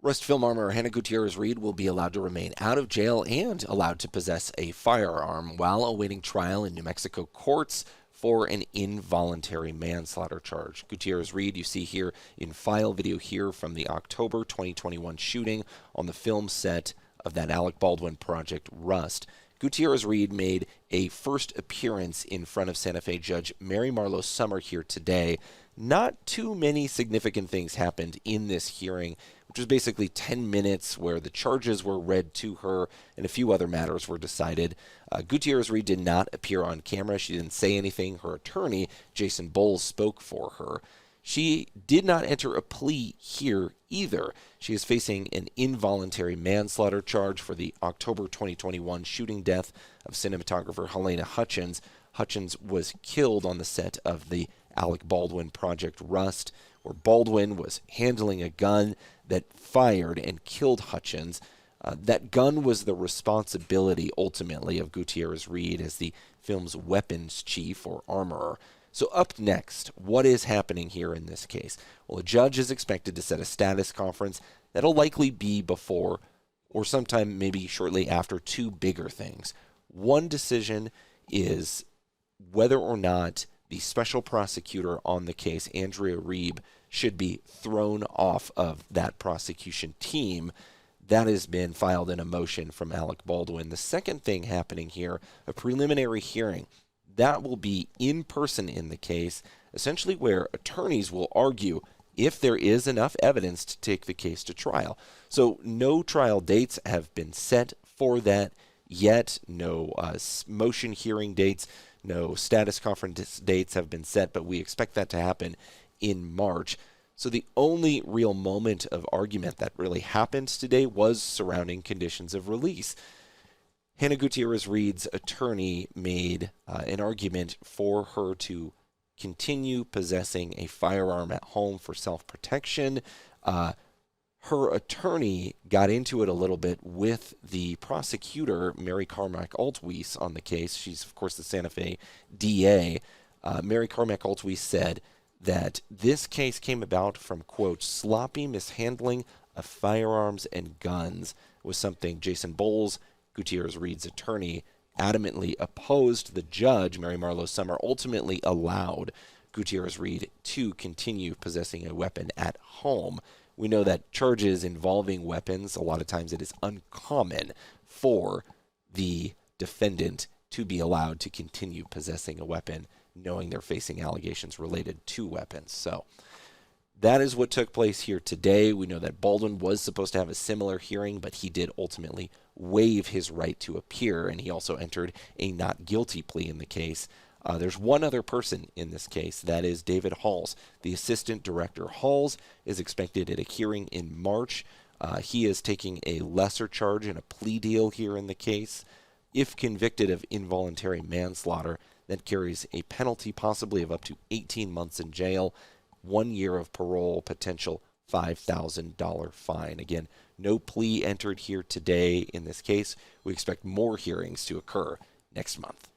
Rust film armor Hannah Gutierrez-Reed will be allowed to remain out of jail and allowed to possess a firearm while awaiting trial in New Mexico courts for an involuntary manslaughter charge. Gutierrez-Reed, you see here in file video here from the October 2021 shooting on the film set of that Alec Baldwin project, Rust. Gutierrez-Reed made a first appearance in front of Santa Fe Judge Mary Marlowe Summer here today. Not too many significant things happened in this hearing, which was basically 10 minutes where the charges were read to her and a few other matters were decided. Gutierrez-Reed did not appear on camera. She didn't say anything. Her attorney, Jason Bowles, spoke for her. She did not enter a plea here either. She is facing an involuntary manslaughter charge for the October 2021 shooting death of cinematographer Helena Hutchins. Hutchins was killed on the set of the Alec Baldwin project Rust, where Baldwin was handling a gun that fired and killed Hutchins. That gun was the responsibility, ultimately, of Gutierrez-Reed as the film's weapons chief or armorer. So up next, what is happening here in this case? Well, a judge is expected to set a status conference that'll likely be before or sometime maybe shortly after two bigger things. One decision is whether or not the special prosecutor on the case, Andrea Reeb, should be thrown off of that prosecution team. That has been filed in a motion from Alec Baldwin. The second thing happening here, a preliminary hearing, that will be in person in the case, essentially where attorneys will argue if there is enough evidence to take the case to trial. So no trial dates have been set for that yet. No motion hearing dates, no status conference dates have been set, but we expect that to happen in March. So the only real moment of argument that really happened today was surrounding conditions of release. Hannah Gutierrez-Reed's attorney made an argument for her to continue possessing a firearm at home for self-protection. Her attorney got into it a little bit with the prosecutor, Mary Carmack Altwies, on the case. She's, of course, the Santa Fe DA. Mary Carmack Altwies said that this case came about from, quote, sloppy mishandling of firearms and guns, was something Jason Bowles, Gutierrez-Reed's attorney, adamantly opposed. The judge, Mary Marlowe Summer, ultimately allowed Gutierrez-Reed to continue possessing a weapon at home. We know that charges involving weapons, a lot of times it is uncommon for the defendant to be allowed to continue possessing a weapon, knowing they're facing allegations related to weapons. So that is what took place here today. We know that Baldwin was supposed to have a similar hearing, but he did ultimately waive his right to appear, and he also entered a not guilty plea in the case. There's one other person in this case, that is David Halls, the assistant director. Halls is expected at a hearing in March. He is taking a lesser charge in a plea deal here in the case. If convicted of involuntary manslaughter, that carries a penalty possibly of up to 18 months in jail, 1 year of parole, potential $5,000 fine. Again, no plea entered here today in this case. We expect more hearings to occur next month.